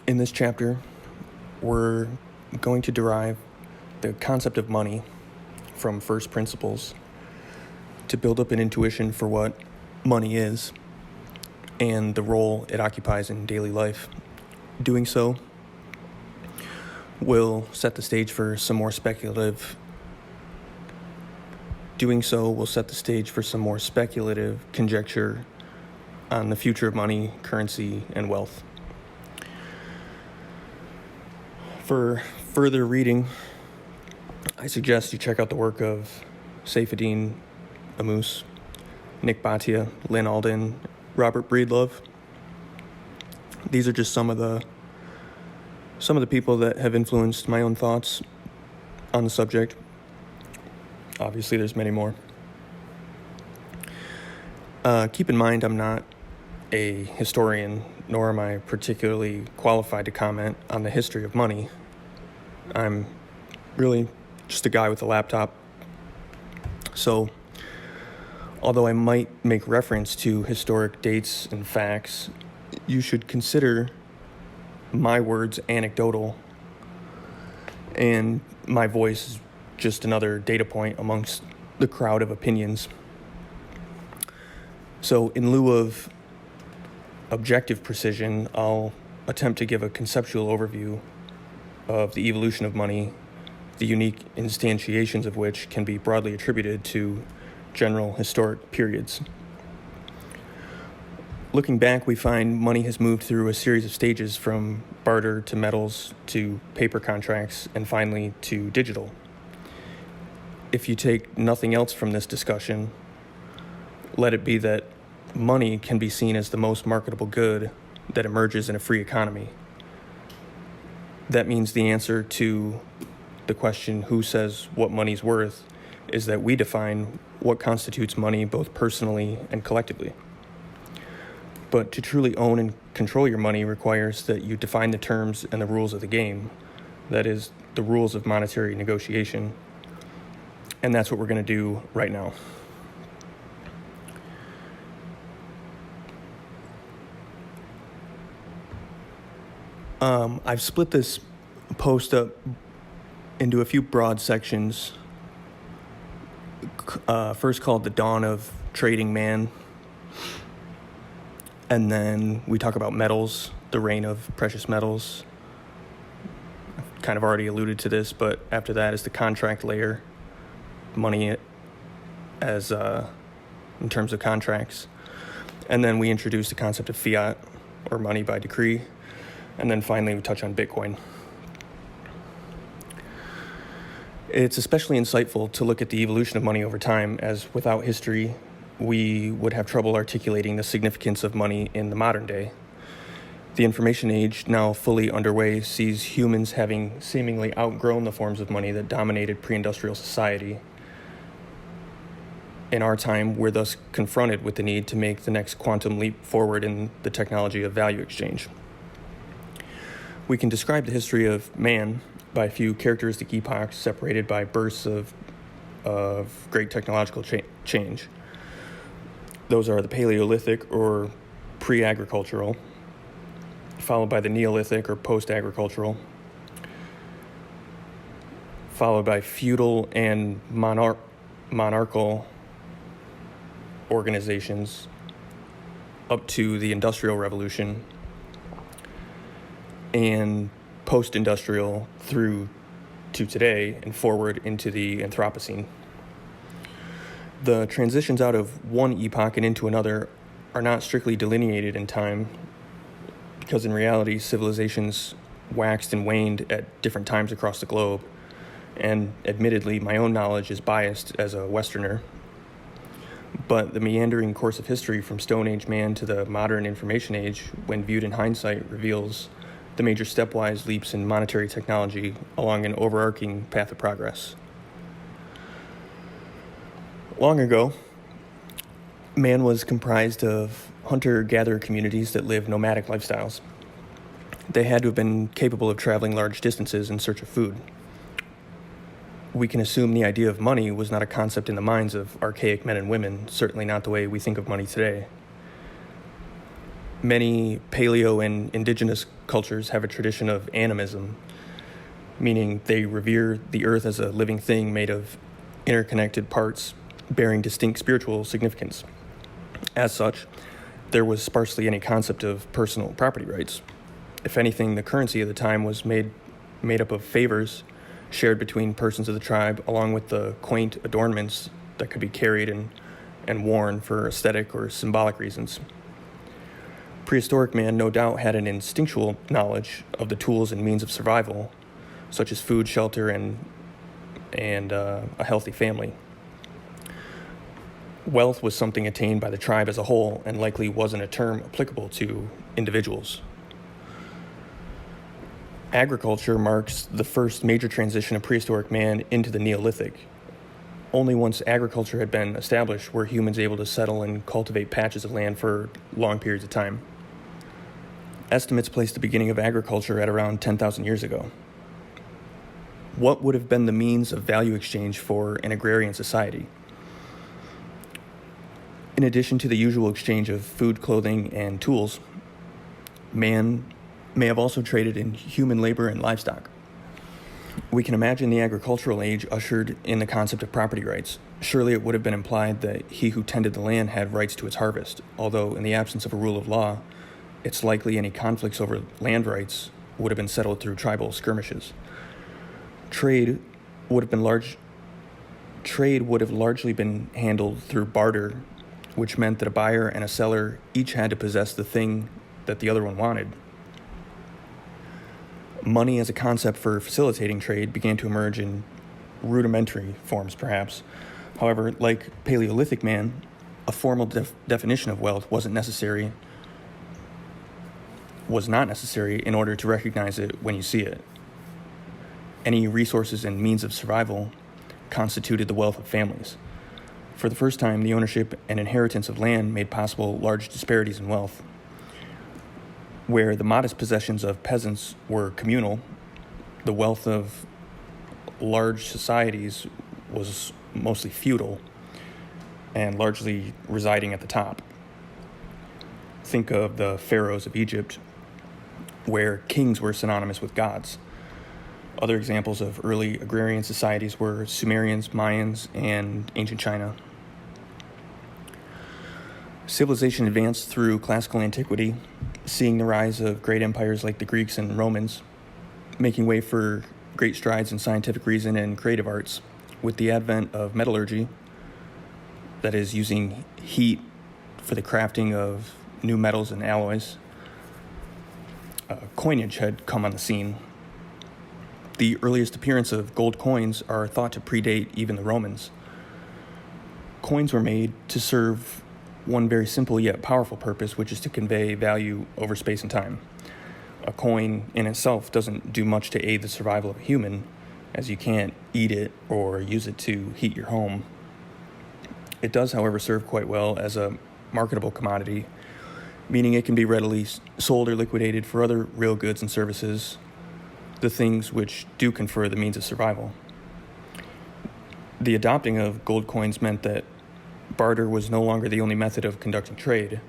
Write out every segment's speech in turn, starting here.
In this chapter, we're going to derive the concept of money from first principles to build up an intuition for what money is and the role it occupies in daily life. Doing so will set the stage for some more speculative conjecture on the future of money, currency, and wealth. For further reading, I suggest you check out the work of Saifuddin Ammous, Nick Bhatia, Lynn Alden, Robert Breedlove. These are just some of the people that have influenced my own thoughts on the subject. Obviously, there's many more. Keep in mind, I'm not a historian, nor am I particularly qualified to comment on the history of money. I'm really just a guy with a laptop. So, although I might make reference to historic dates and facts, you should consider my words anecdotal and my voice is just another data point amongst the crowd of opinions. So, in lieu of objective precision, I'll attempt to give a conceptual overview of the evolution of money, the unique instantiations of which can be broadly attributed to general historic periods. Looking back, we find money has moved through a series of stages from barter to metals to paper contracts and finally to digital. If you take nothing else from this discussion, let it be that money can be seen as the most marketable good that emerges in a free economy. That means the answer to the question, who says what money's worth, is that we define what constitutes money both personally and collectively. But to truly own and control your money requires that you define the terms and the rules of the game, that is, the rules of monetary negotiation. And that's what we're going to do right now. I've split this post up into a few broad sections. First called The Dawn of Trading Man. And then we talk about metals, the reign of precious metals. I've kind of already alluded to this, but after that is the contract layer, money as in terms of contracts. And then we introduce the concept of fiat, or money by decree. And then finally, we touch on Bitcoin. It's especially insightful to look at the evolution of money over time, as without history, we would have trouble articulating the significance of money in the modern day. The information age, now fully underway, sees humans having seemingly outgrown the forms of money that dominated pre-industrial society. In our time, we're thus confronted with the need to make the next quantum leap forward in the technology of value exchange. We can describe the history of man by a few characteristic epochs separated by bursts of great technological change. Those are the Paleolithic, or pre-agricultural, followed by the Neolithic, or post-agricultural, followed by feudal and monarchical organizations, up to the Industrial Revolution, and post-industrial through to today and forward into the Anthropocene. The transitions out of one epoch and into another are not strictly delineated in time, because in reality, civilizations waxed and waned at different times across the globe, and admittedly, my own knowledge is biased as a Westerner. But the meandering course of history from Stone Age man to the modern information age, when viewed in hindsight, reveals the major stepwise leaps in monetary technology along an overarching path of progress. Long ago, man was comprised of hunter-gatherer communities that lived nomadic lifestyles. They had to have been capable of traveling large distances in search of food. We can assume the idea of money was not a concept in the minds of archaic men and women, certainly not the way we think of money today. Many paleo and indigenous cultures have a tradition of animism, meaning they revere the earth as a living thing made of interconnected parts bearing distinct spiritual significance. As such, there was sparsely any concept of personal property rights. If anything, the currency of the time was made up of favors shared between persons of the tribe, along with the quaint adornments that could be carried and worn for aesthetic or symbolic reasons. Prehistoric man no doubt had an instinctual knowledge of the tools and means of survival, such as food, shelter, and a healthy family. Wealth was something attained by the tribe as a whole and likely wasn't a term applicable to individuals. Agriculture marks the first major transition of prehistoric man into the Neolithic. Only once agriculture had been established were humans able to settle and cultivate patches of land for long periods of time. Estimates place the beginning of agriculture at around 10,000 years ago. What would have been the means of value exchange for an agrarian society? In addition to the usual exchange of food, clothing, and tools, man may have also traded in human labor and livestock. We can imagine the agricultural age ushered in the concept of property rights. Surely it would have been implied that he who tended the land had rights to its harvest, although in the absence of a rule of law, it's likely any conflicts over land rights would have been settled through tribal skirmishes. Trade would have largely been handled through barter, which meant that a buyer and a seller each had to possess the thing that the other one wanted. Money as a concept for facilitating trade began to emerge in rudimentary forms, perhaps. However, like Paleolithic man, a formal definition of wealth was not necessary in order to recognize it when you see it. Any resources and means of survival constituted the wealth of families. For the first time, the ownership and inheritance of land made possible large disparities in wealth. Where the modest possessions of peasants were communal, the wealth of large societies was mostly feudal and largely residing at the top. Think of the pharaohs of Egypt, where kings were synonymous with gods. Other examples of early agrarian societies were Sumerians, Mayans, and ancient China. Civilization advanced through classical antiquity, seeing the rise of great empires like the Greeks and Romans, making way for great strides in scientific reason and creative arts. With the advent of metallurgy, that is, using heat for the crafting of new metals and alloys, coinage had come on the scene. The earliest appearance of gold coins are thought to predate even the Romans. Coins were made to serve one very simple yet powerful purpose, which is to convey value over space and time. A coin in itself doesn't do much to aid the survival of a human, as you can't eat it or use it to heat your home. It does, however, serve quite well as a marketable commodity, meaning it can be readily sold or liquidated for other real goods and services, the things which do confer the means of survival. The adopting of gold coins meant that barter was no longer the only method of conducting trade.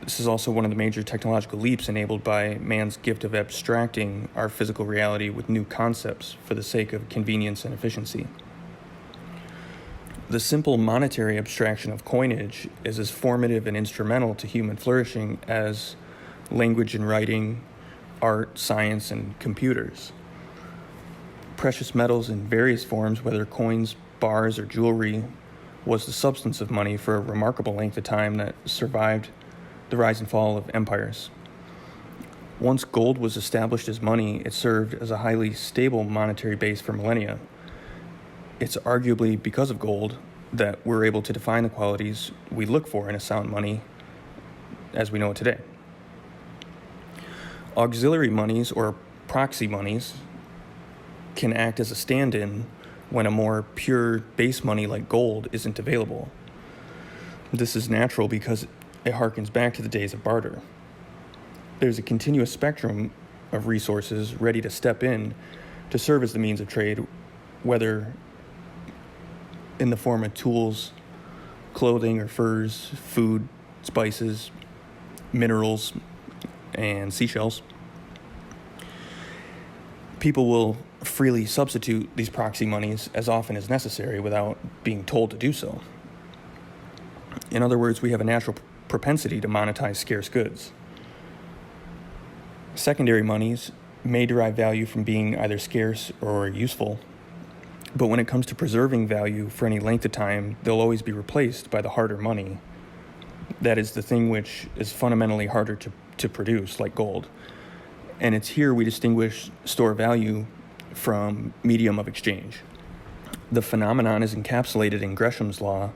This is also one of the major technological leaps enabled by man's gift of abstracting our physical reality with new concepts for the sake of convenience and efficiency. The simple monetary abstraction of coinage is as formative and instrumental to human flourishing as language and writing, art, science, and computers. Precious metals in various forms, whether coins, bars, or jewelry, was the substance of money for a remarkable length of time that survived the rise and fall of empires. Once gold was established as money, it served as a highly stable monetary base for millennia. It's arguably because of gold that we're able to define the qualities we look for in a sound money as we know it today. Auxiliary monies, or proxy monies, can act as a stand-in when a more pure base money like gold isn't available. This is natural because it harkens back to the days of barter. There's a continuous spectrum of resources ready to step in to serve as the means of trade, whether in the form of tools, clothing or furs, food, spices, minerals, and seashells, people will freely substitute these proxy monies as often as necessary without being told to do so. In other words, we have a natural propensity to monetize scarce goods. Secondary monies may derive value from being either scarce or useful, but when it comes to preserving value for any length of time, they'll always be replaced by the harder money. That is the thing which is fundamentally harder to produce, like gold. And it's here we distinguish store value from medium of exchange. The phenomenon is encapsulated in Gresham's law,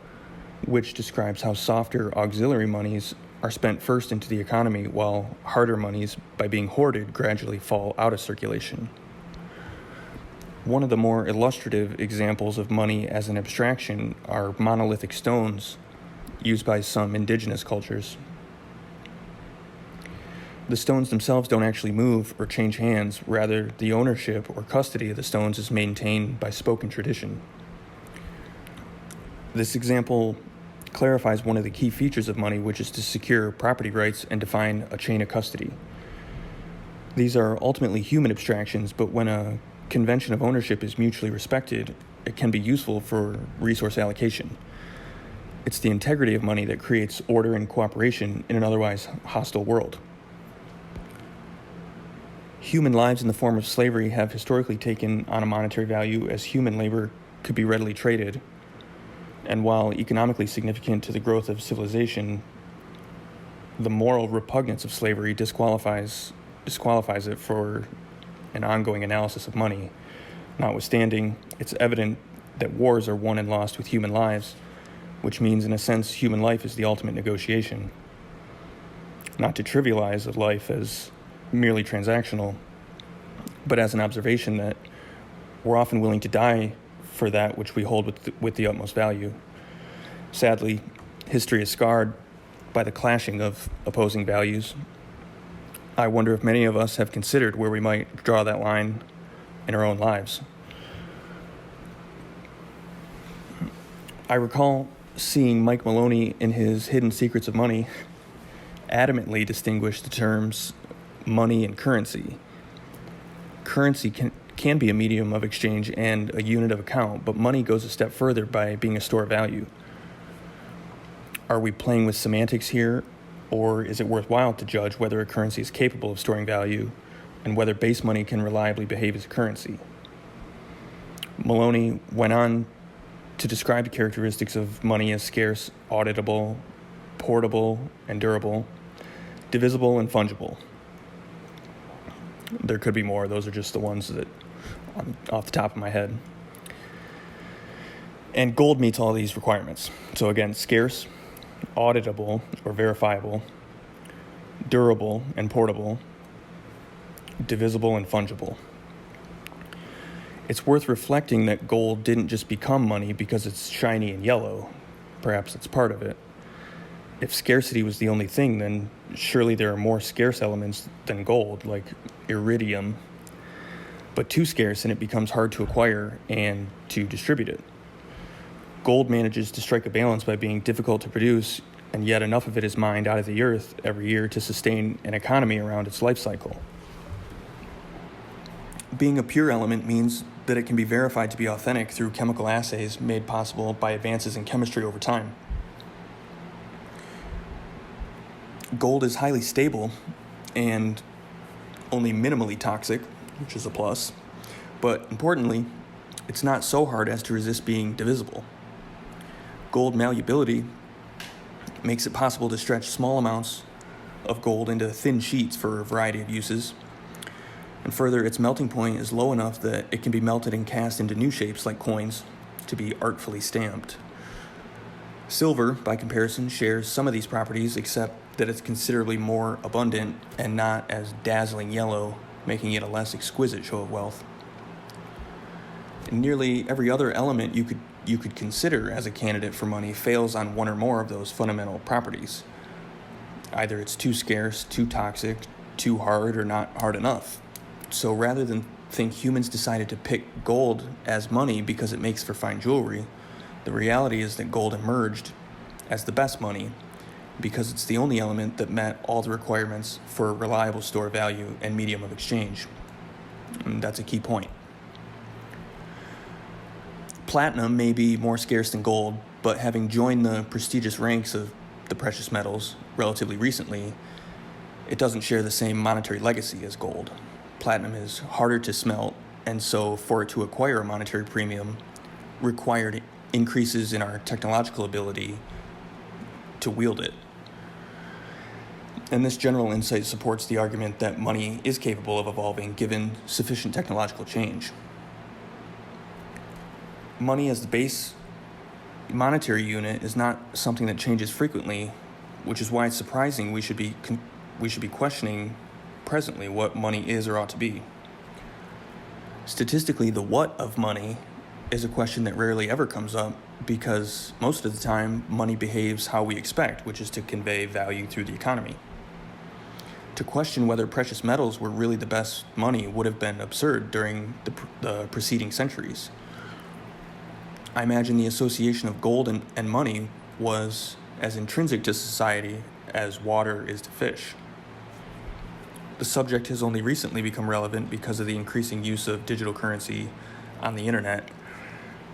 which describes how softer auxiliary monies are spent first into the economy, while harder monies, by being hoarded, gradually fall out of circulation. One of the more illustrative examples of money as an abstraction are monolithic stones used by some indigenous cultures. The stones themselves don't actually move or change hands, rather the ownership or custody of the stones is maintained by spoken tradition. This example clarifies one of the key features of money, which is to secure property rights and define a chain of custody. These are ultimately human abstractions, but when a convention of ownership is mutually respected, it can be useful for resource allocation. It's the integrity of money that creates order and cooperation in an otherwise hostile world. Human lives in the form of slavery have historically taken on a monetary value, as human labor could be readily traded. And while economically significant to the growth of civilization, the moral repugnance of slavery disqualifies it for an ongoing analysis of money. Notwithstanding, it's evident that wars are won and lost with human lives, which means, in a sense, human life is the ultimate negotiation. Not to trivialize a life as merely transactional, but as an observation that we're often willing to die for that which we hold with the utmost value. Sadly, history is scarred by the clashing of opposing values. I wonder if many of us have considered where we might draw that line in our own lives. I recall seeing Mike Maloney in his Hidden Secrets of Money adamantly distinguish the terms money and currency. Currency can be a medium of exchange and a unit of account, but money goes a step further by being a store of value. Are we playing with semantics here, or is it worthwhile to judge whether a currency is capable of storing value and whether base money can reliably behave as a currency? Maloney went on to describe the characteristics of money as scarce, auditable, portable, and durable, divisible, and fungible. There could be more. Those are just the ones that off the top of my head. And gold meets all these requirements. So again, scarce, auditable or verifiable, durable and portable, divisible and fungible. It's worth reflecting that gold didn't just become money because it's shiny and yellow. Perhaps it's part of it. If scarcity was the only thing, then surely there are more scarce elements than gold, like iridium, but too scarce and it becomes hard to acquire and to distribute it. Gold manages to strike a balance by being difficult to produce, and yet enough of it is mined out of the earth every year to sustain an economy around its life cycle. Being a pure element means that it can be verified to be authentic through chemical assays made possible by advances in chemistry over time. Gold is highly stable and only minimally toxic, which is a plus, but importantly, it's not so hard as to resist being divisible. Gold malleability makes it possible to stretch small amounts of gold into thin sheets for a variety of uses. And further, its melting point is low enough that it can be melted and cast into new shapes like coins to be artfully stamped. Silver, by comparison, shares some of these properties, except that it's considerably more abundant and not as dazzling yellow, making it a less exquisite show of wealth. And nearly every other element you could consider as a candidate for money fails on one or more of those fundamental properties. Either it's too scarce, too toxic, too hard, or not hard enough. So rather than think humans decided to pick gold as money because it makes for fine jewelry, the reality is that gold emerged as the best money because it's the only element that met all the requirements for a reliable store of value and medium of exchange. And that's a key point. Platinum may be more scarce than gold, but having joined the prestigious ranks of the precious metals relatively recently, it doesn't share the same monetary legacy as gold. Platinum is harder to smelt, and so for it to acquire a monetary premium required increases in our technological ability to wield it. And this general insight supports the argument that money is capable of evolving given sufficient technological change. Money as the base monetary unit is not something that changes frequently, which is why it's surprising we should be questioning presently what money is or ought to be. Statistically, the what of money is a question that rarely ever comes up because most of the time money behaves how we expect, which is to convey value through the economy. To question whether precious metals were really the best money would have been absurd during the preceding centuries. I imagine the association of gold and money was as intrinsic to society as water is to fish. The subject has only recently become relevant because of the increasing use of digital currency on the internet,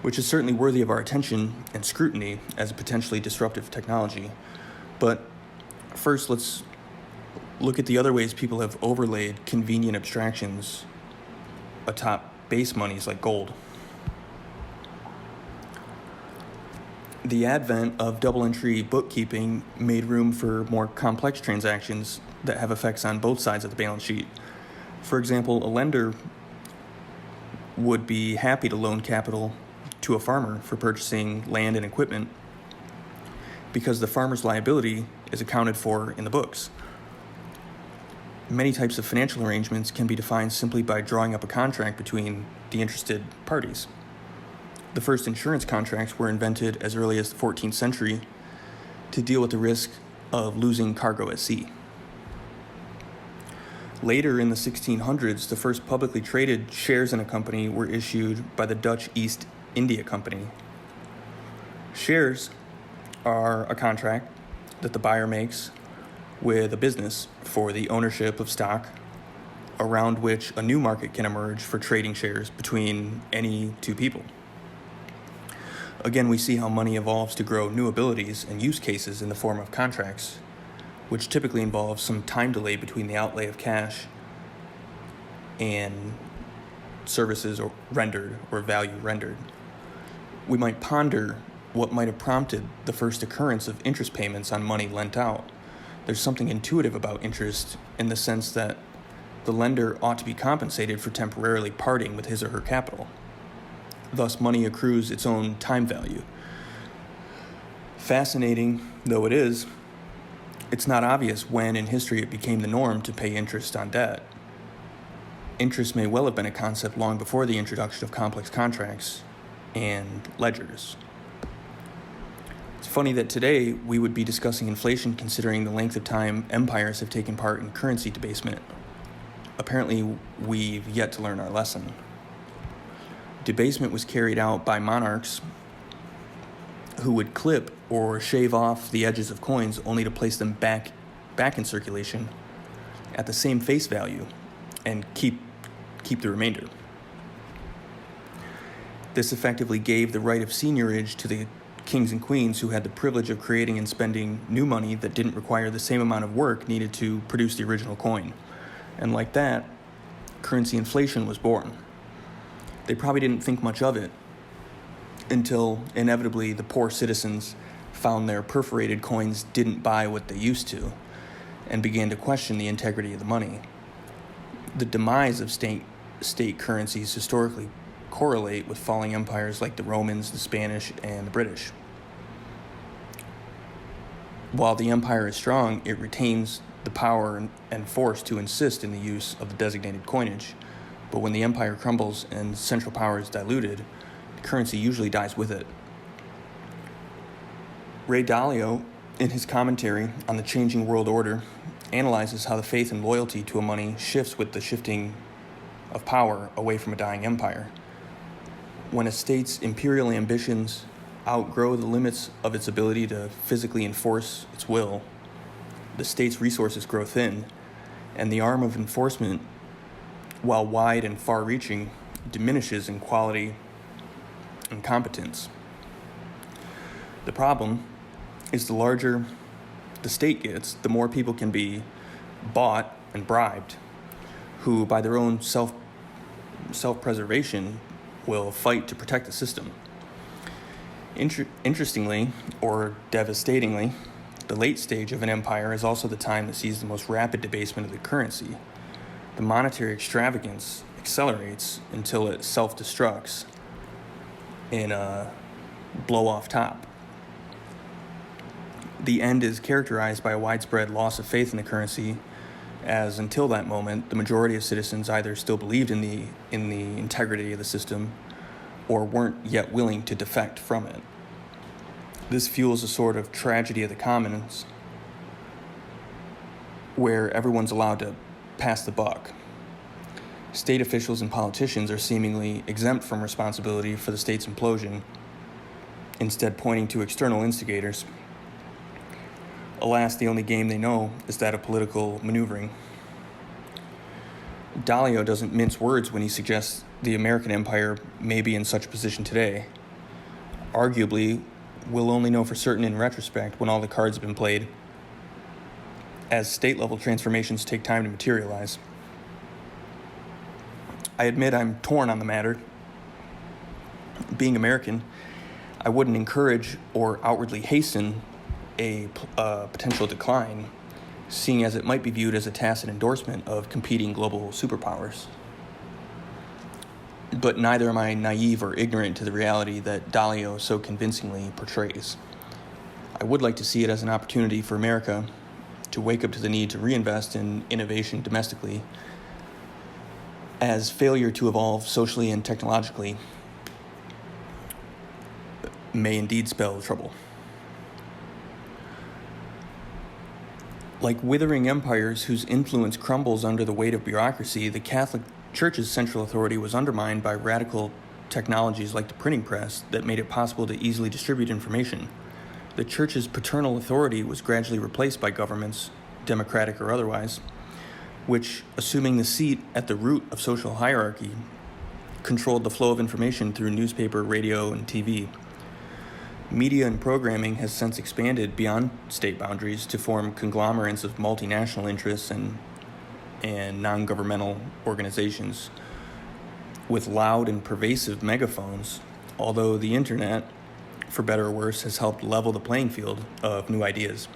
which is certainly worthy of our attention and scrutiny as a potentially disruptive technology. But first, let's look at the other ways people have overlaid convenient abstractions atop base monies like gold. The advent of double-entry bookkeeping made room for more complex transactions that have effects on both sides of the balance sheet. For example, a lender would be happy to loan capital to a farmer for purchasing land and equipment because the farmer's liability is accounted for in the books. Many types of financial arrangements can be defined simply by drawing up a contract between the interested parties. The first insurance contracts were invented as early as the 14th century to deal with the risk of losing cargo at sea. Later in the 1600s, the first publicly traded shares in a company were issued by the Dutch East India Company. Shares are a contract that the buyer makes with a business for the ownership of stock around which a new market can emerge for trading shares between any two people. Again, we see how money evolves to grow new abilities and use cases in the form of contracts, which typically involves some time delay between the outlay of cash and services rendered or value rendered. We might ponder what might have prompted the first occurrence of interest payments on money lent out. There's something intuitive about interest in the sense that the lender ought to be compensated for temporarily parting with his or her capital. Thus, money accrues its own time value. Fascinating though it is, it's not obvious when in history it became the norm to pay interest on debt. Interest may well have been a concept long before the introduction of complex contracts and ledgers. It's funny that today we would be discussing inflation considering the length of time empires have taken part in currency debasement. Apparently, we've yet to learn our lesson. Debasement was carried out by monarchs who would clip or shave off the edges of coins only to place them back in circulation at the same face value and keep the remainder. This effectively gave the right of seigniorage to the kings and queens who had the privilege of creating and spending new money that didn't require the same amount of work needed to produce the original coin. And like that, currency inflation was born. They probably didn't think much of it until inevitably the poor citizens found their perforated coins didn't buy what they used to and began to question the integrity of the money. The demise of state currencies historically correlate with falling empires like the Romans, the Spanish, and the British. While the empire is strong, it retains the power and force to insist in the use of the designated coinage. But when the empire crumbles and central power is diluted, the currency usually dies with it. Ray Dalio, in his commentary on the changing world order, analyzes how the faith and loyalty to a money shifts with the shifting of power away from a dying empire. When a state's imperial ambitions outgrow the limits of its ability to physically enforce its will, the state's resources grow thin, and the arm of enforcement, while wide and far-reaching, diminishes in quality and competence. The problem is the larger the state gets, the more people can be bought and bribed, who, by their own self-preservation, will fight to protect the system. Interestingly, or devastatingly, the late stage of an empire is also the time that sees the most rapid debasement of the currency. The monetary extravagance accelerates until it self-destructs in a blow-off top. The end is characterized by a widespread loss of faith in the currency, as until that moment, the majority of citizens either still believed in the integrity of the system or weren't yet willing to defect from it. This fuels a sort of tragedy of the commons, where everyone's allowed to pass the buck. State officials and politicians are seemingly exempt from responsibility for the state's implosion, instead pointing to external instigators. Alas, the only game they know is that of political maneuvering. Dalio doesn't mince words when he suggests the American empire may be in such a position today. Arguably, we'll only know for certain in retrospect when all the cards have been played, as state-level transformations take time to materialize. I admit I'm torn on the matter. Being American, I wouldn't encourage or outwardly hasten a potential decline, seeing as it might be viewed as a tacit endorsement of competing global superpowers. But neither am I naive or ignorant to the reality that Dalio so convincingly portrays. I would like to see it as an opportunity for America to wake up to the need to reinvest in innovation domestically, as failure to evolve socially and technologically may indeed spell trouble. Like withering empires whose influence crumbles under the weight of bureaucracy, the Catholic Church's central authority was undermined by radical technologies like the printing press that made it possible to easily distribute information. The Church's paternal authority was gradually replaced by governments, democratic or otherwise, which, assuming the seat at the root of social hierarchy, controlled the flow of information through newspaper, radio, and TV. Media and programming has since expanded beyond state boundaries to form conglomerates of multinational interests and non-governmental organizations with loud and pervasive megaphones, although the internet, for better or worse, has helped level the playing field of new ideas.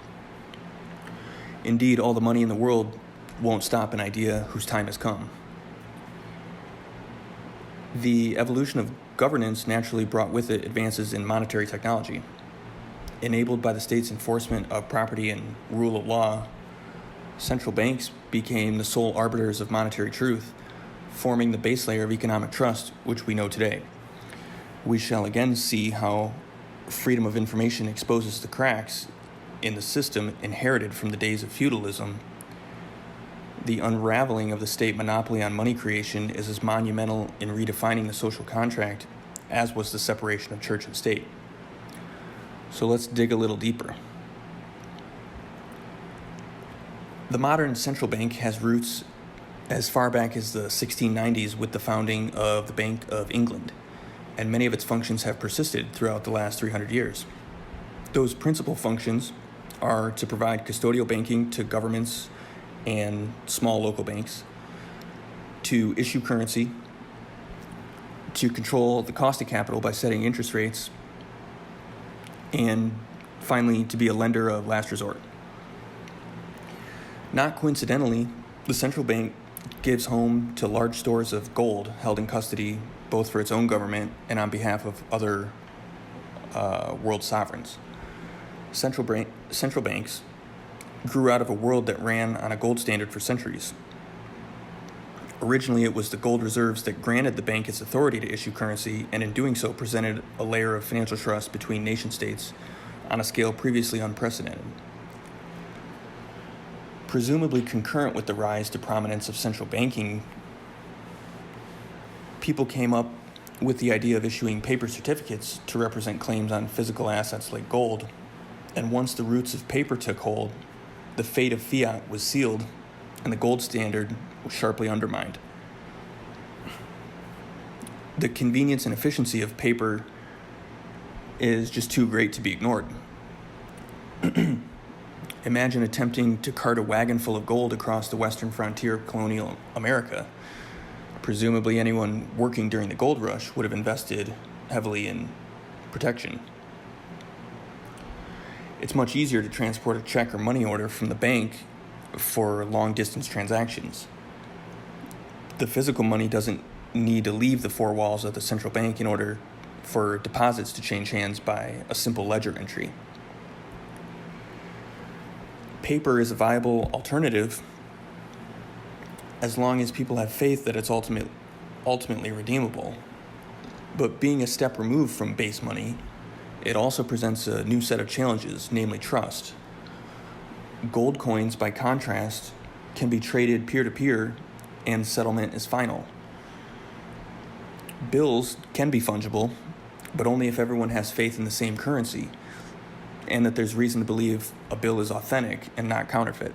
Indeed, all the money in the world won't stop an idea whose time has come. The evolution of governance naturally brought with it advances in monetary technology. Enabled by the state's enforcement of property and rule of law, central banks became the sole arbiters of monetary truth, forming the base layer of economic trust, which we know today. We shall again see how freedom of information exposes the cracks in the system inherited from the days of feudalism. The unraveling of the state monopoly on money creation is as monumental in redefining the social contract as was the separation of church and state. So let's dig a little deeper. The modern central bank has roots as far back as the 1690s with the founding of the Bank of England, and many of its functions have persisted throughout the last 300 years. Those principal functions are to provide custodial banking to governments and small local banks, to issue currency, to control the cost of capital by setting interest rates, and finally to be a lender of last resort. Not coincidentally, the central bank gives home to large stores of gold held in custody both for its own government and on behalf of other world sovereigns. Central banks grew out of a world that ran on a gold standard for centuries. Originally, it was the gold reserves that granted the bank its authority to issue currency, and in doing so presented a layer of financial trust between nation-states on a scale previously unprecedented. Presumably concurrent with the rise to prominence of central banking, people came up with the idea of issuing paper certificates to represent claims on physical assets like gold, and once the roots of paper took hold, the fate of fiat was sealed and the gold standard was sharply undermined. The convenience and efficiency of paper is just too great to be ignored. Imagine attempting to cart a wagon full of gold across the western frontier of colonial America. Presumably anyone working during the gold rush would have invested heavily in protection. It's much easier to transport a check or money order from the bank for long-distance transactions. The physical money doesn't need to leave the four walls of the central bank in order for deposits to change hands by a simple ledger entry. Paper is a viable alternative as long as people have faith that it's ultimately redeemable. But being a step removed from base money, it also presents a new set of challenges, namely trust. Gold coins, by contrast, can be traded peer-to-peer and settlement is final. Bills can be fungible, but only if everyone has faith in the same currency and that there's reason to believe a bill is authentic and not counterfeit.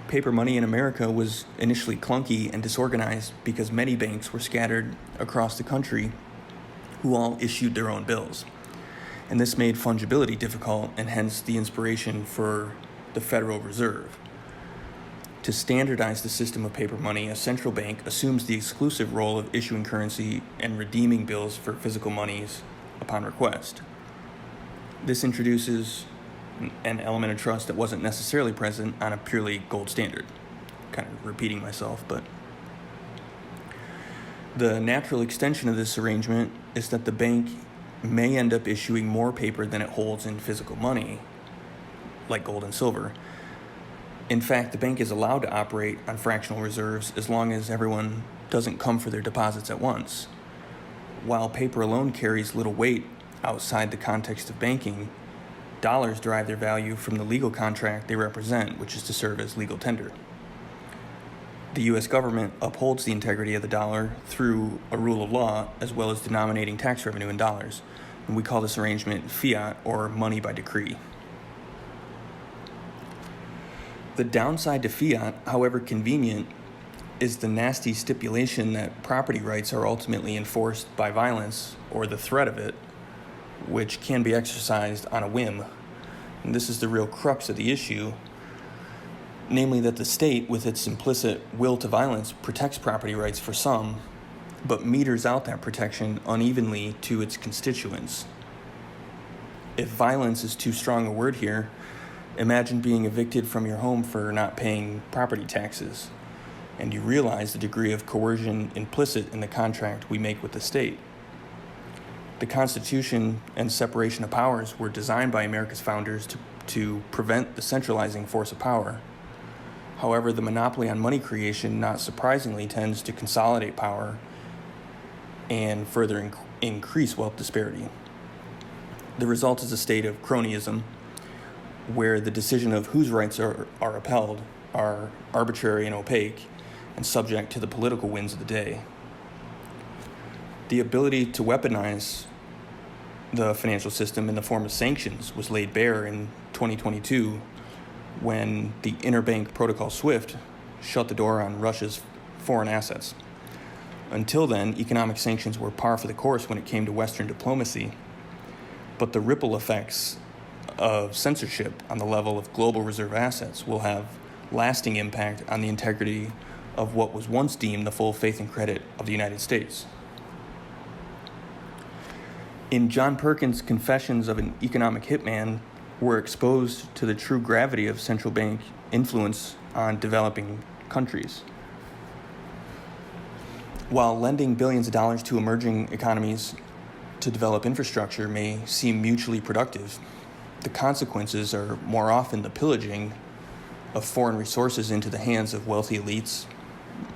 Paper money in America was initially clunky and disorganized because many banks were scattered across the country who all issued their own bills. And this made fungibility difficult and hence the inspiration for the Federal Reserve. To standardize the system of paper money, a central bank assumes the exclusive role of issuing currency and redeeming bills for physical monies upon request. This introduces an element of trust that wasn't necessarily present on a purely gold standard. Kind of repeating myself, but the natural extension of this arrangement is that the bank may end up issuing more paper than it holds in physical money, like gold and silver. In fact, the bank is allowed to operate on fractional reserves as long as everyone doesn't come for their deposits at once. While paper alone carries little weight outside the context of banking, dollars derive their value from the legal contract they represent, which is to serve as legal tender. The U.S. government upholds the integrity of the dollar through a rule of law, as well as denominating tax revenue in dollars. And we call this arrangement fiat, or money by decree. The downside to fiat, however convenient, is the nasty stipulation that property rights are ultimately enforced by violence or the threat of it, which can be exercised on a whim. And this is the real crux of the issue, namely that the state, with its implicit will to violence, protects property rights for some, but meters out that protection unevenly to its constituents. If violence is too strong a word here, imagine being evicted from your home for not paying property taxes, and you realize the degree of coercion implicit in the contract we make with the state. The Constitution and separation of powers were designed by America's founders to prevent the centralizing force of power. However, the monopoly on money creation, not surprisingly, tends to consolidate power and further increase wealth disparity. The result is a state of cronyism, where the decision of whose rights are upheld are arbitrary and opaque and subject to the political winds of the day. The ability to weaponize the financial system in the form of sanctions was laid bare in 2022 when the interbank protocol SWIFT shut the door on Russia's foreign assets. Until then, economic sanctions were par for the course when it came to Western diplomacy, but the ripple effects of censorship on the level of global reserve assets will have lasting impact on the integrity of what was once deemed the full faith and credit of the United States. In John Perkins' Confessions of an Economic Hitman, we're exposed to the true gravity of central bank influence on developing countries. While lending billions of dollars to emerging economies to develop infrastructure may seem mutually productive, the consequences are more often the pillaging of foreign resources into the hands of wealthy elites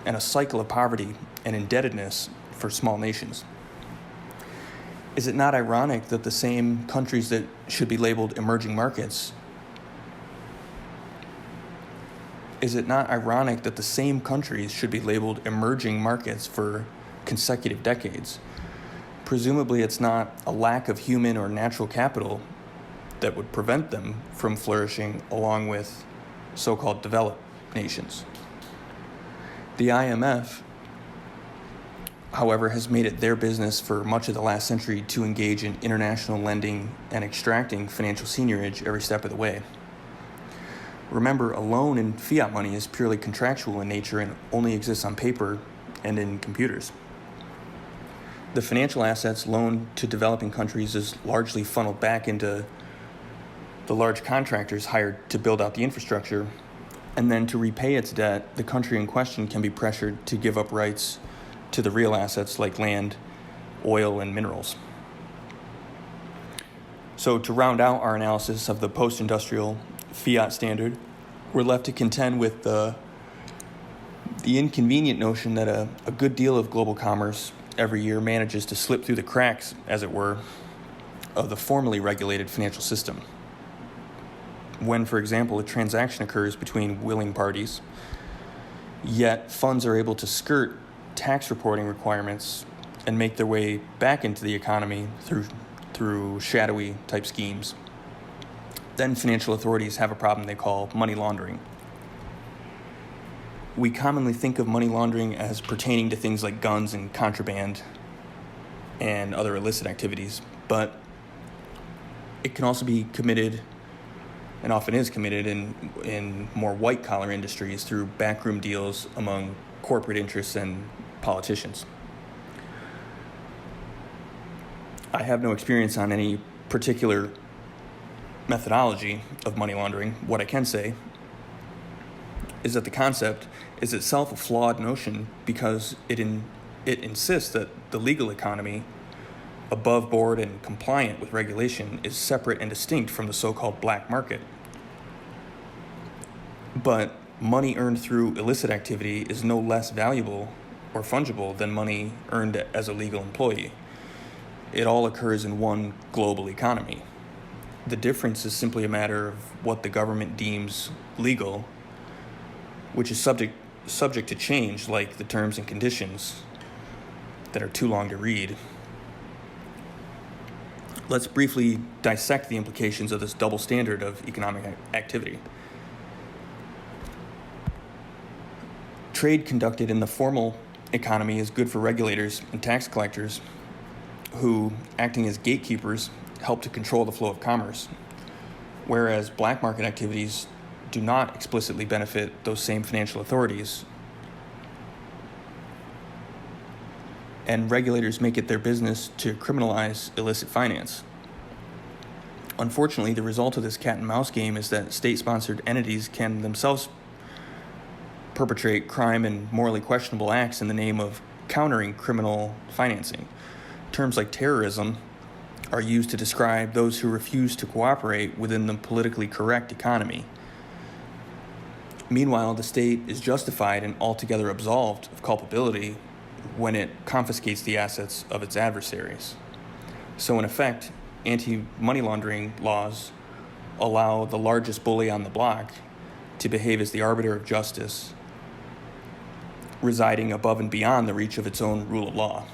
and a cycle of poverty and indebtedness for small nations. Is it not ironic that the same countries that should be labeled emerging markets for consecutive decades? Presumably it's not a lack of human or natural capital that would prevent them from flourishing along with so-called developed nations. The IMF, however, has made it their business for much of the last century to engage in international lending and extracting financial seigniorage every step of the way. Remember, a loan in fiat money is purely contractual in nature and only exists on paper and in computers. The financial assets loaned to developing countries is largely funneled back into the large contractors hired to build out the infrastructure, and then to repay its debt, the country in question can be pressured to give up rights to the real assets like land, oil, and minerals. So to round out our analysis of the post-industrial fiat standard, we're left to contend with the inconvenient notion that a good deal of global commerce every year manages to slip through the cracks, as it were, of the formally regulated financial system. When, for example, a transaction occurs between willing parties, yet funds are able to skirt tax reporting requirements and make their way back into the economy through shadowy type schemes, then financial authorities have a problem they call money laundering. We commonly think of money laundering as pertaining to things like guns and contraband and other illicit activities, but it can also be committed, and often is committed, in more white-collar industries through backroom deals among corporate interests and politicians. I have no experience on any particular methodology of money laundering. What I can say is that the concept is itself a flawed notion because it insists that the legal economy, above board and compliant with regulation, is separate and distinct from the so-called black market. But money earned through illicit activity is no less valuable or fungible than money earned as a legal employee. It all occurs in one global economy. The difference is simply a matter of what the government deems legal, which is subject to change, like the terms and conditions that are too long to read. Let's briefly dissect the implications of this double standard of economic activity. Trade conducted in the formal economy is good for regulators and tax collectors who, acting as gatekeepers, help to control the flow of commerce, whereas black market activities do not explicitly benefit those same financial authorities, and regulators make it their business to criminalize illicit finance. Unfortunately, the result of this cat and mouse game is that state-sponsored entities can themselves perpetrate crime and morally questionable acts in the name of countering criminal financing. Terms like terrorism are used to describe those who refuse to cooperate within the politically correct economy. Meanwhile, the state is justified and altogether absolved of culpability when it confiscates the assets of its adversaries. So in effect, anti-money laundering laws allow the largest bully on the block to behave as the arbiter of justice, residing above and beyond the reach of its own rule of law.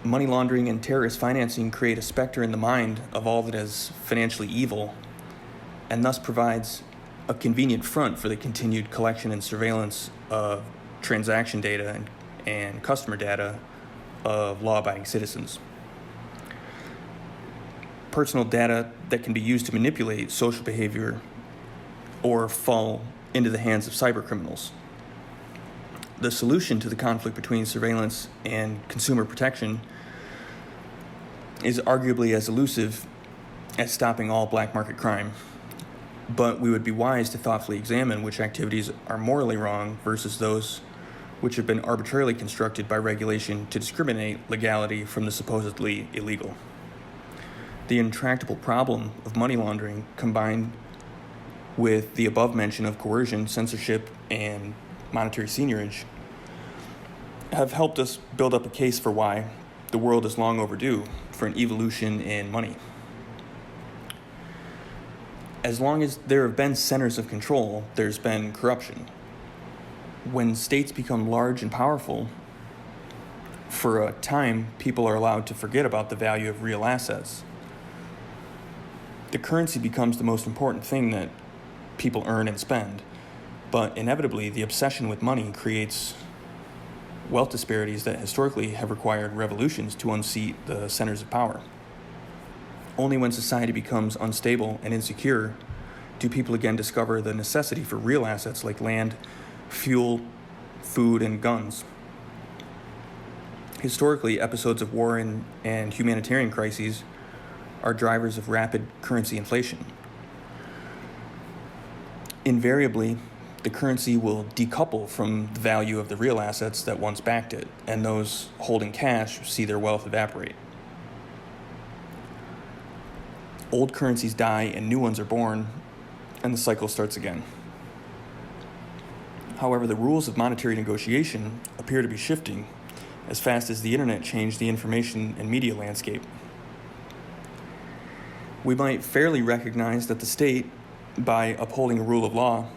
Money laundering and terrorist financing create a specter in the mind of all that is financially evil, and thus provides a convenient front for the continued collection and surveillance of transaction data and customer data of law-abiding citizens. Personal data that can be used to manipulate social behavior or fall into the hands of cybercriminals. The solution to the conflict between surveillance and consumer protection is arguably as elusive as stopping all black market crime. But we would be wise to thoughtfully examine which activities are morally wrong versus those which have been arbitrarily constructed by regulation to discriminate legality from the supposedly illegal. The intractable problem of money laundering, combined with the above mention of coercion, censorship, and monetary seigniorage, have helped us build up a case for why the world is long overdue for an evolution in money. As long as there have been centers of control, there's been corruption. When states become large and powerful, For a time, people are allowed to forget about the value of real assets. The currency becomes the most important thing that people earn and spend, but inevitably the obsession with money creates wealth disparities that historically have required revolutions to unseat the centers of power. Only when society becomes unstable and insecure do people again discover the necessity for real assets like land, fuel, food, and guns. Historically, episodes of war and humanitarian crises are drivers of rapid currency inflation. Invariably, the currency will decouple from the value of the real assets that once backed it, and those holding cash see their wealth evaporate. Old currencies die and new ones are born, and the cycle starts again. However, the rules of monetary negotiation appear to be shifting as fast as the internet changed the information and media landscape. We might fairly recognize that the state, by upholding a rule of law,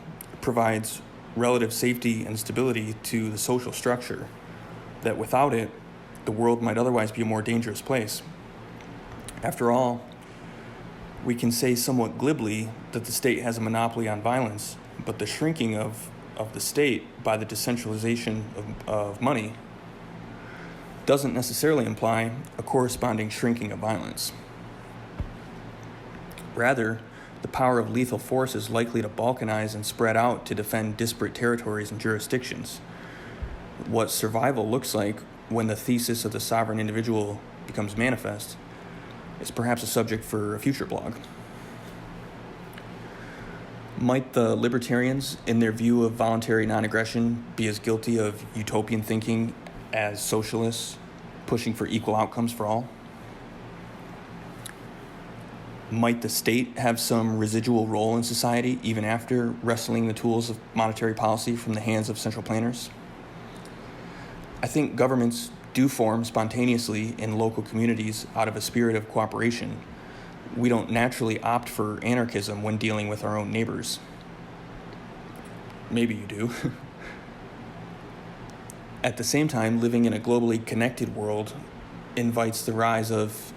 provides relative safety and stability to the social structure, that without it, the world might otherwise be a more dangerous place. After all, we can say somewhat glibly that the state has a monopoly on violence, but the shrinking of the state by the decentralization of money doesn't necessarily imply a corresponding shrinking of violence. Rather, the power of lethal force is likely to balkanize and spread out to defend disparate territories and jurisdictions. What survival looks like when the thesis of the sovereign individual becomes manifest is perhaps a subject for a future blog. Might the libertarians, in their view of voluntary non-aggression, be as guilty of utopian thinking as socialists pushing for equal outcomes for all? Might the state have some residual role in society even after wresting the tools of monetary policy from the hands of central planners? I think governments do form spontaneously in local communities out of a spirit of cooperation. We don't naturally opt for anarchism when dealing with our own neighbors. Maybe you do. At the same time, living in a globally connected world invites the rise of,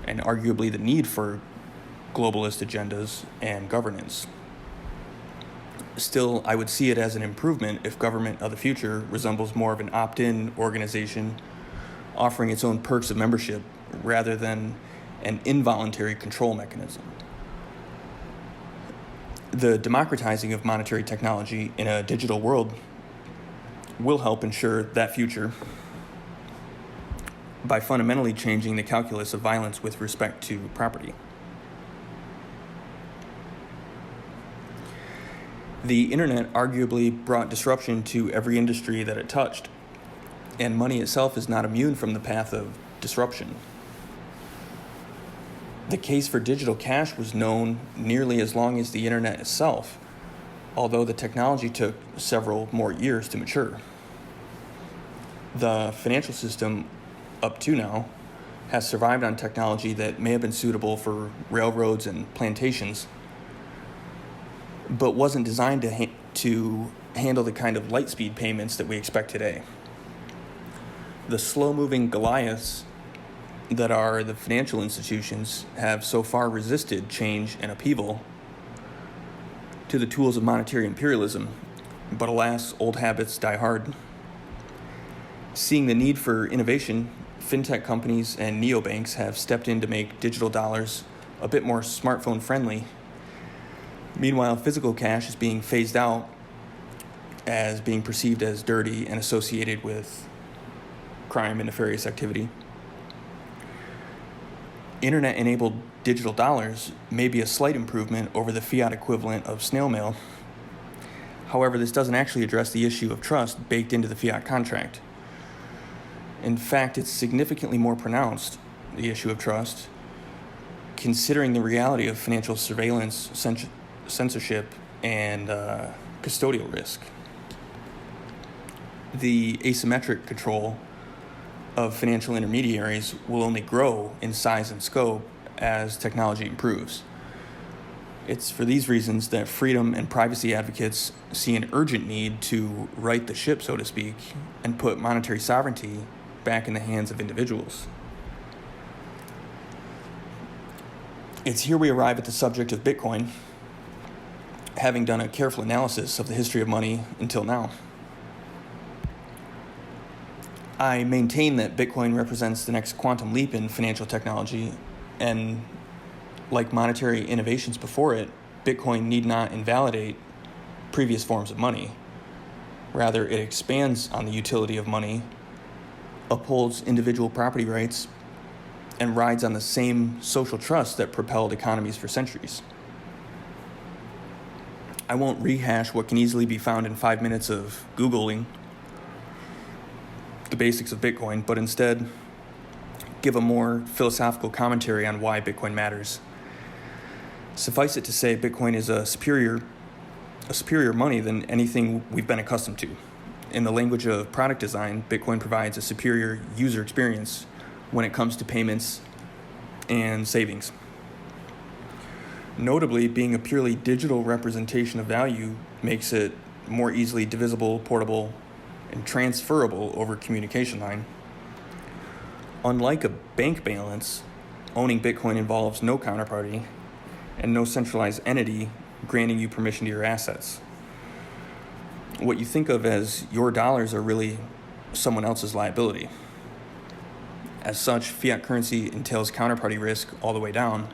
and arguably the need for, globalist agendas and governance. Still, I would see it as an improvement if government of the future resembles more of an opt-in organization offering its own perks of membership rather than an involuntary control mechanism. The democratizing of monetary technology in a digital world will help ensure that future by fundamentally changing the calculus of violence with respect to property. The internet arguably brought disruption to every industry that it touched, and money itself is not immune from the path of disruption. The case for digital cash was known nearly as long as the internet itself, although the technology took several more years to mature. The financial system, up to now, has survived on technology that may have been suitable for railroads and plantations, but wasn't designed to handle the kind of light speed payments that we expect today. The slow-moving Goliaths that are the financial institutions have so far resisted change and upheaval to the tools of monetary imperialism, but alas, old habits die hard. Seeing the need for innovation, fintech companies and neobanks have stepped in to make digital dollars a bit more smartphone friendly. Meanwhile, physical cash is being phased out as being perceived as dirty and associated with crime and nefarious activity. Internet-enabled digital dollars may be a slight improvement over the fiat equivalent of snail mail. However, this doesn't actually address the issue of trust baked into the fiat contract. In fact, it's significantly more pronounced, the issue of trust, considering the reality of financial surveillance, censorship, and custodial risk. The asymmetric control of financial intermediaries will only grow in size and scope as technology improves. It's for these reasons that freedom and privacy advocates see an urgent need to right the ship, so to speak, and put monetary sovereignty back in the hands of individuals. It's here we arrive at the subject of Bitcoin, having done a careful analysis of the history of money until now. I maintain that Bitcoin represents the next quantum leap in financial technology, and like monetary innovations before it, Bitcoin need not invalidate previous forms of money. Rather, it expands on the utility of money, upholds individual property rights, and rides on the same social trust that propelled economies for centuries. I won't rehash what can easily be found in 5 minutes of Googling the basics of Bitcoin, but instead give a more philosophical commentary on why Bitcoin matters. Suffice it to say, Bitcoin is a superior money than anything we've been accustomed to. In the language of product design, Bitcoin provides a superior user experience when it comes to payments and savings. Notably, being a purely digital representation of value makes it more easily divisible, portable, and transferable over communication line. Unlike a bank balance, owning Bitcoin involves no counterparty and no centralized entity granting you permission to your assets. What you think of as your dollars are really someone else's liability. As such, fiat currency entails counterparty risk all the way down,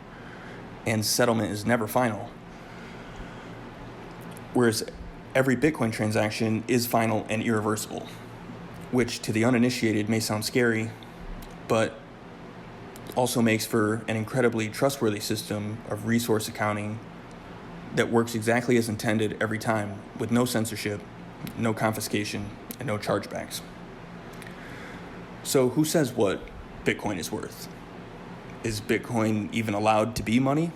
and settlement is never final. Whereas every Bitcoin transaction is final and irreversible, which to the uninitiated may sound scary, but also makes for an incredibly trustworthy system of resource accounting that works exactly as intended every time, with no censorship, no confiscation, and no chargebacks. So who says what Bitcoin is worth? Is Bitcoin even allowed to be money?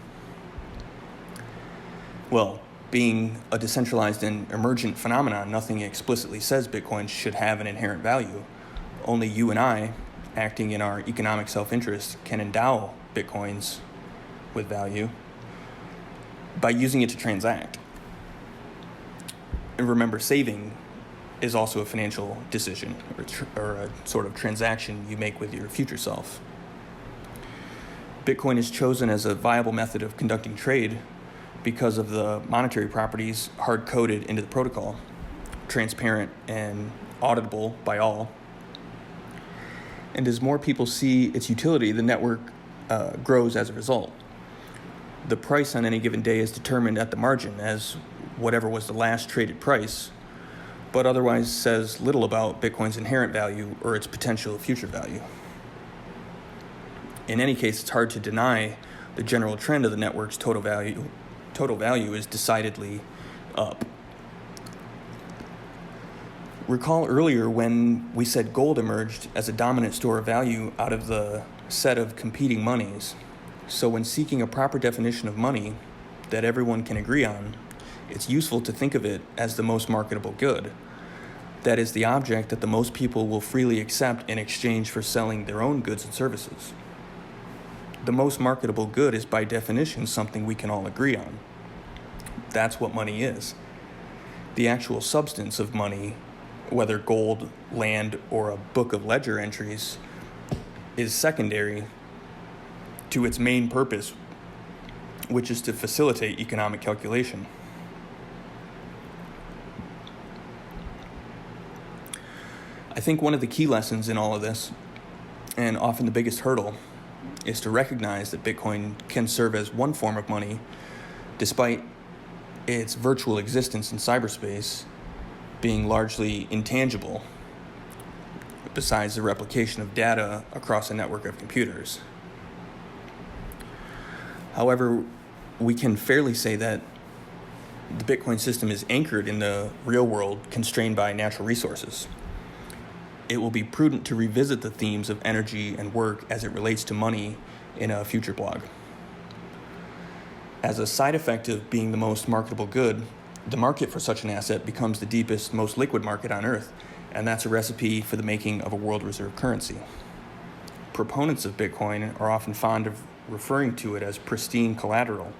Well, being a decentralized and emergent phenomenon, nothing explicitly says Bitcoin should have an inherent value. Only you and I, acting in our economic self-interest, can endow Bitcoins with value by using it to transact. And remember, saving is also a financial decision or a sort of transaction you make with your future self. Bitcoin is chosen as a viable method of conducting trade because of the monetary properties hard-coded into the protocol, transparent and auditable by all. And as more people see its utility, the network grows as a result. The price on any given day is determined at the margin as whatever was the last traded price, but otherwise says little about Bitcoin's inherent value or its potential future value. In any case, it's hard to deny the general trend of the network's total value is decidedly up. Recall earlier when we said gold emerged as a dominant store of value out of the set of competing monies. So when seeking a proper definition of money that everyone can agree on, it's useful to think of it as the most marketable good. That is, the object that the most people will freely accept in exchange for selling their own goods and services. The most marketable good is by definition something we can all agree on. That's what money is. The actual substance of money, whether gold, land, or a book of ledger entries, is secondary to its main purpose, which is to facilitate economic calculation. I think one of the key lessons in all of this, and often the biggest hurdle, is to recognize that Bitcoin can serve as one form of money despite its virtual existence in cyberspace being largely intangible, besides the replication of data across a network of computers. However, we can fairly say that the Bitcoin system is anchored in the real world, constrained by natural resources. It will be prudent to revisit the themes of energy and work as it relates to money in a future blog. As a side effect of being the most marketable good, the market for such an asset becomes the deepest, most liquid market on Earth, and that's a recipe for the making of a world reserve currency. Proponents of Bitcoin are often fond of referring to it as pristine collateral.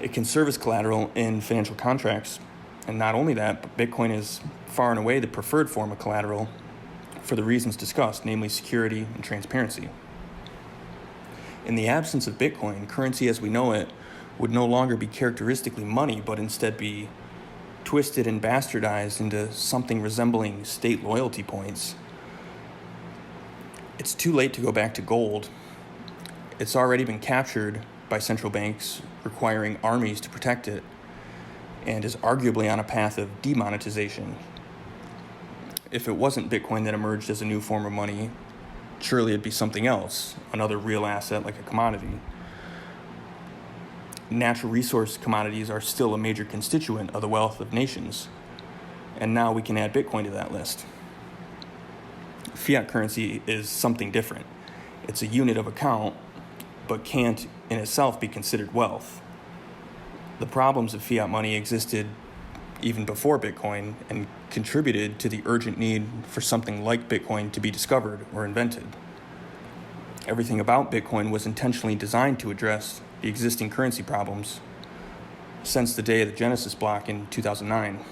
It can serve as collateral in financial contracts, and not only that, but Bitcoin is far and away the preferred form of collateral for the reasons discussed, namely security and transparency. In the absence of Bitcoin, currency as we know it would no longer be characteristically money, but instead be twisted and bastardized into something resembling state loyalty points. It's too late to go back to gold. It's already been captured by central banks, requiring armies to protect it, and is arguably on a path of demonetization. If it wasn't Bitcoin that emerged as a new form of money, surely it'd be something else, another real asset like a commodity. Natural resource commodities are still a major constituent of the wealth of nations, and now we can add Bitcoin to that list. Fiat currency is something different. It's a unit of account, but can't in itself be considered wealth. The problems of fiat money existed even before Bitcoin and contributed to the urgent need for something like Bitcoin to be discovered or invented. Everything about Bitcoin was intentionally designed to address the existing currency problems since the day of the Genesis block in 2009.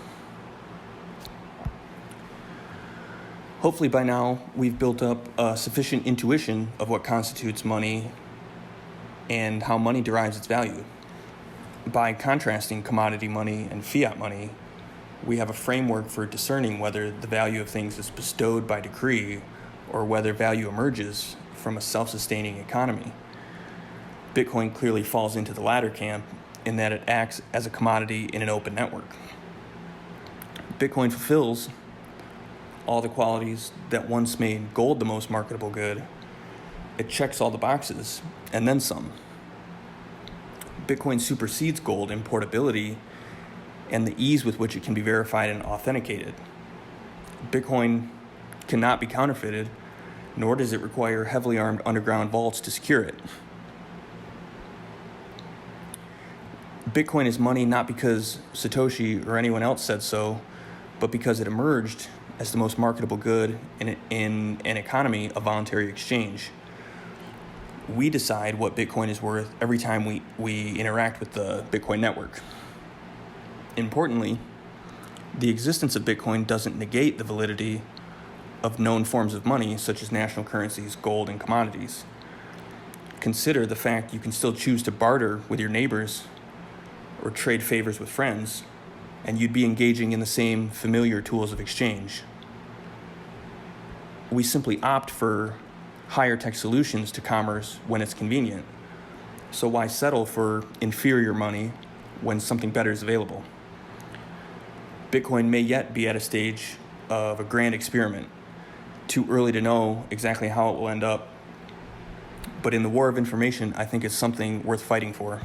Hopefully by now we've built up a sufficient intuition of what constitutes money and how money derives its value. By contrasting commodity money and fiat money, we have a framework for discerning whether the value of things is bestowed by decree or whether value emerges from a self-sustaining economy. Bitcoin clearly falls into the latter camp in that it acts as a commodity in an open network. Bitcoin fulfills all the qualities that once made gold the most marketable good. It checks all the boxes, and then some. Bitcoin supersedes gold in portability and the ease with which it can be verified and authenticated. Bitcoin cannot be counterfeited, nor does it require heavily armed underground vaults to secure it. Bitcoin is money not because Satoshi or anyone else said so, but because it emerged as the most marketable good in an economy of voluntary exchange. We decide what Bitcoin is worth every time we interact with the Bitcoin network. Importantly, the existence of Bitcoin doesn't negate the validity of known forms of money, such as national currencies, gold, and commodities. Consider the fact you can still choose to barter with your neighbors or trade favors with friends, and you'd be engaging in the same familiar tools of exchange. We simply opt for higher tech solutions to commerce when it's convenient. So why settle for inferior money when something better is available? Bitcoin may yet be at a stage of a grand experiment. Too early to know exactly how it will end up. But in the war of information, I think it's something worth fighting for.